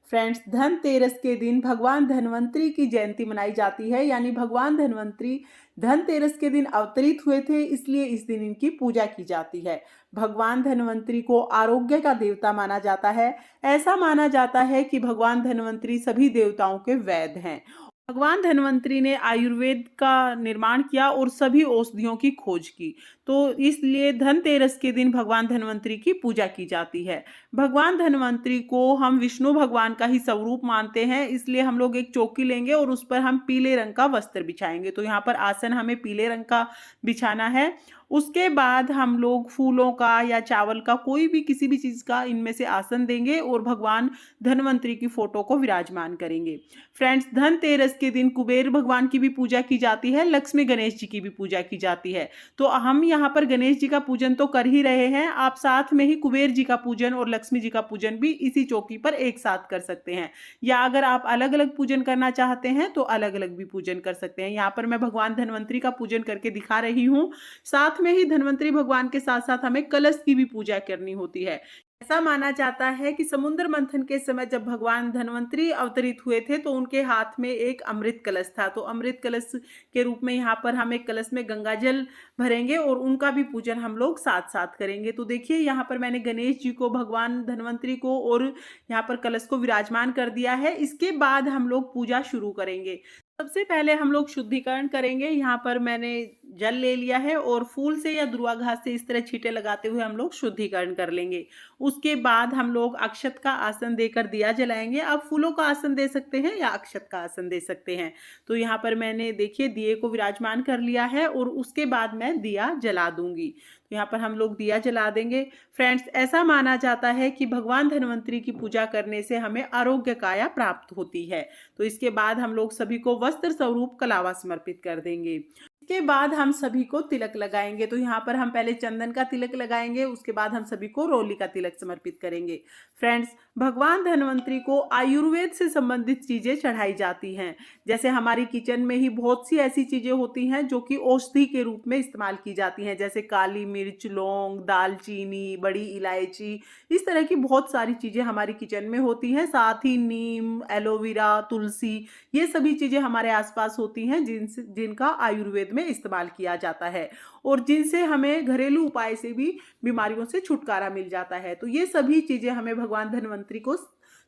Friends, Dhanteras के दिन भगवान धन्वंतरी की जयंती मनाई जाती है। यानी भगवान धन्वंतरी धनतेरस के दिन अवतरित हुए थे, इसलिए इस दिन इनकी पूजा की जाती है। भगवान धन्वंतरी को आरोग्य का देवता माना जाता है। ऐसा माना जाता है कि भगवान धन्वंतरी सभी देवताओं के वैद्य हैं। भगवान धन्वंतरी ने आयुर्वेद का निर्माण किया और सभी औषधियों की खोज की। तो इसलिए धनतेरस के दिन भगवान धन्वंतरी की पूजा की जाती है। भगवान धन्वंतरी को हम विष्णु भगवान का ही स्वरूप मानते हैं, इसलिए हम लोग एक चौकी लेंगे और उस पर हम पीले रंग का वस्त्र बिछाएंगे। तो यहाँ पर आसन हमें पीले रंग का बिछाना है। उसके बाद हम लोग फूलों का या चावल का कोई भी किसी भी चीज़ का इनमें से आसन देंगे और भगवान धन्वंतरी की फोटो को विराजमान करेंगे। फ्रेंड्स, धनतेरस के दिन कुबेर भगवान की भी पूजा की जाती है, लक्ष्मी गणेश जी की भी पूजा की जाती है। तो हम यहाँ पर गणेश जी का पूजन तो कर ही रहे हैं, आप साथ में ही कुबेर जी का पूजन और लक्ष्मी जी का पूजन भी इसी चौकी पर एक साथ कर सकते हैं। या अगर आप अलग अलग पूजन करना चाहते हैं तो अलग अलग भी पूजन कर सकते हैं। यहाँ पर मैं भगवान धन्वंतरी का पूजन करके दिखा रही हूँ। साथ में ही धन्वंतरी भगवान के साथ साथ हमें कलश की भी पूजा करनी होती है। ऐसा माना जाता है कि समुद्र मंथन के समय जब भगवान धन्वंतरी अवतरित हुए थे तो उनके हाथ में एक अमृत कलश था। तो अमृत कलश के रूप में यहाँ पर हम एक कलश में गंगा जल भरेंगे और उनका भी पूजन हम लोग साथ साथ करेंगे। तो देखिए, यहाँ पर मैंने गणेश जी को, भगवान धन्वंतरी को और यहाँ पर कलश को विराजमान कर दिया है। इसके बाद हम लोग पूजा शुरू करेंगे। सबसे पहले हम लोग शुद्धिकरण करेंगे। यहाँ पर मैंने जल ले लिया है और फूल से या दुर्वा घास से इस तरह छींटे लगाते हुए हम लोग शुद्धिकरण कर लेंगे। उसके बाद हम लोग अक्षत का आसन देकर दिया जलाएंगे। आप फूलों का आसन दे सकते हैं या अक्षत का आसन दे सकते हैं। तो यहाँ पर मैंने देखिए दिए को विराजमान कर लिया है और उसके बाद मैं दिया जला दूंगी। तो यहाँ पर हम लोग दिया जला देंगे। फ्रेंड्स, ऐसा माना जाता है कि भगवान धन्वंतरी की पूजा करने से हमें आरोग्य काया प्राप्त होती है। तो इसके बाद हम लोग सभी को वस्त्र स्वरूप कलावा समर्पित कर देंगे। इसके बाद हम सभी को तिलक लगाएंगे। तो यहाँ पर हम पहले चंदन का तिलक लगाएंगे, उसके बाद हम सभी को रोली का तिलक समर्पित करेंगे। फ्रेंड्स, भगवान धन्वंतरी को आयुर्वेद से संबंधित चीजें चढ़ाई जाती हैं। जैसे हमारी किचन में ही बहुत सी ऐसी चीजें होती हैं जो कि औषधि के रूप में इस्तेमाल की जाती हैं, जैसे काली मिर्च, लौंग, दालचीनी, बड़ी इलायची, इस तरह की बहुत सारी चीजें हमारी किचन में होती हैं। साथ ही नीम, एलोवेरा, तुलसी, ये सभी चीजें हमारे आसपास होती हैं जिनका आयुर्वेद में इस्तेमाल किया जाता है और जिनसे हमें घरेलू उपाय से भी बीमारियों से छुटकारा मिल जाता है। तो ये सभी चीजें हमें भगवान धन्वंतरी को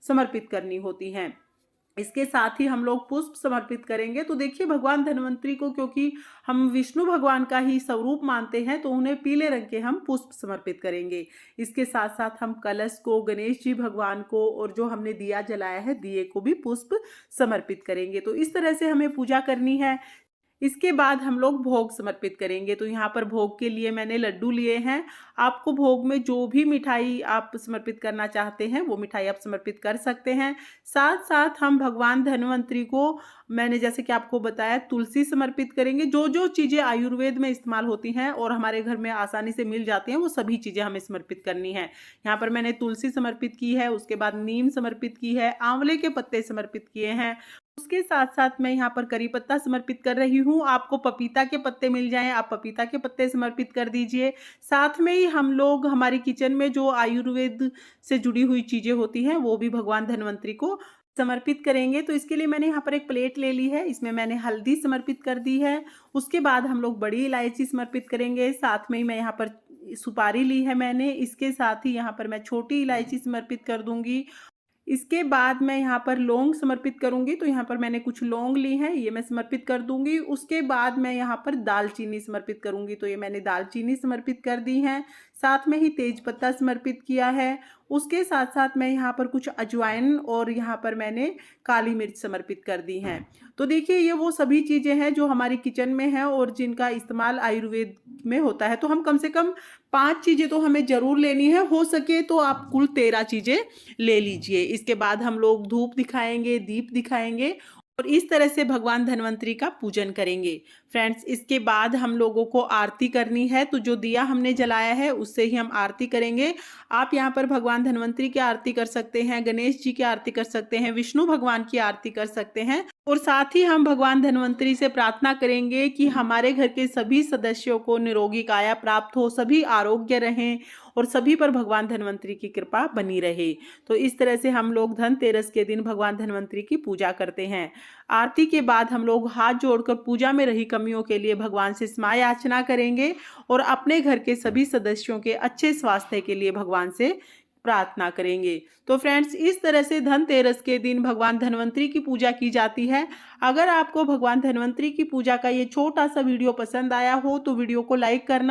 समर्पित करनी होती हैं। इसके साथ ही हम लोग पुष्प समर्पित करेंगे। तो देखिए, भगवान धन्वंतरी को क्योंकि हम विष्णु भगवान का ही स्वरूप मानते हैं तो उन्हें पीले रंग के हम पुष्प समर्पित करेंगे। इसके साथ साथ हम कलश को, गणेश जी भगवान को और जो हमने दिया जलाया है दिए को भी पुष्प समर्पित करेंगे। तो इस तरह से हमें पूजा करनी है। इसके बाद हम लोग भोग समर्पित करेंगे। तो यहाँ पर भोग के लिए मैंने लड्डू लिए हैं। आपको भोग में जो भी मिठाई आप समर्पित करना चाहते हैं वो मिठाई आप समर्पित कर सकते हैं। साथ साथ हम भगवान धन्वंतरी को, मैंने जैसे कि आपको बताया, तुलसी समर्पित करेंगे। जो जो चीज़ें आयुर्वेद में इस्तेमाल होती हैं और हमारे घर में आसानी से मिल जाती हैं वो सभी चीज़ें हमें समर्पित करनी है। यहाँ पर मैंने तुलसी समर्पित की है, उसके बाद नीम समर्पित की है, आंवले के पत्ते समर्पित किए हैं। उसके साथ साथ मैं यहाँ पर करी पत्ता समर्पित कर रही हूँ। आपको पपीता के पत्ते मिल जाएं, आप पपीता के पत्ते समर्पित कर दीजिए। साथ में ही हम लोग हमारी किचन में जो आयुर्वेद से जुड़ी हुई चीज़ें होती हैं वो भी भगवान धन्वंतरी को समर्पित करेंगे। तो इसके लिए मैंने यहाँ पर एक प्लेट ले ली है, इसमें मैंने हल्दी समर्पित कर दी है। उसके बाद हम लोग बड़ी इलायची समर्पित करेंगे। साथ में ही मैं यहाँ पर सुपारी ली है मैंने, इसके साथ ही यहाँ पर मैं छोटी इलायची समर्पित कर दूंगी। इसके बाद मैं यहाँ पर लौंग समर्पित करूंगी। तो यहाँ पर मैंने कुछ लौंग ली हैं, ये मैं समर्पित कर दूंगी। उसके बाद मैं यहाँ पर दालचीनी समर्पित करूंगी। तो ये मैंने दालचीनी समर्पित कर दी है। साथ में ही तेज पत्ता समर्पित किया है। उसके साथ साथ मैं यहाँ पर कुछ अजवाइन और यहाँ पर मैंने काली मिर्च समर्पित कर दी हैं। तो देखिए, ये वो सभी चीज़ें हैं जो हमारी किचन में हैं और जिनका इस्तेमाल आयुर्वेद में होता है। तो हम कम से कम 5 चीज़ें तो हमें ज़रूर लेनी है, हो सके तो आप कुल 13 चीज़ें ले लीजिए। इसके बाद हम लोग धूप दिखाएंगे, दीप दिखाएंगे और इस तरह से भगवान धन्वंतरी का पूजन करेंगे। फ्रेंड्स, इसके बाद हम लोगों को आरती करनी है। तो जो दिया हमने जलाया है उससे ही हम आरती करेंगे। आप यहाँ पर भगवान धन्वंतरी की आरती कर सकते हैं, गणेश जी की आरती कर सकते हैं, विष्णु भगवान की आरती कर सकते हैं। और साथ ही हम भगवान धन्वंतरी से प्रार्थना करेंगे कि हमारे घर के सभी सदस्यों को निरोगी काया प्राप्त हो, सभी आरोग्य रहें और सभी पर भगवान धन्वंतरी की कृपा बनी रहे। तो इस तरह से हम लोग धनतेरस के दिन भगवान धन्वंतरी की पूजा करते हैं। आरती के बाद हम लोग हाथ जोड़कर पूजा में रही कमियों के लिए भगवान से क्षमा याचना करेंगे और अपने घर के सभी सदस्यों के अच्छे स्वास्थ्य के लिए भगवान से प्रार्थना करेंगे। तो फ्रेंड्स, इस तरह से धनतेरस के दिन भगवान धन्वंतरी की पूजा की जाती है। अगर आपको भगवान धन्वंतरी की पूजा का ये छोटा सा वीडियो पसंद आया हो तो वीडियो को लाइक करना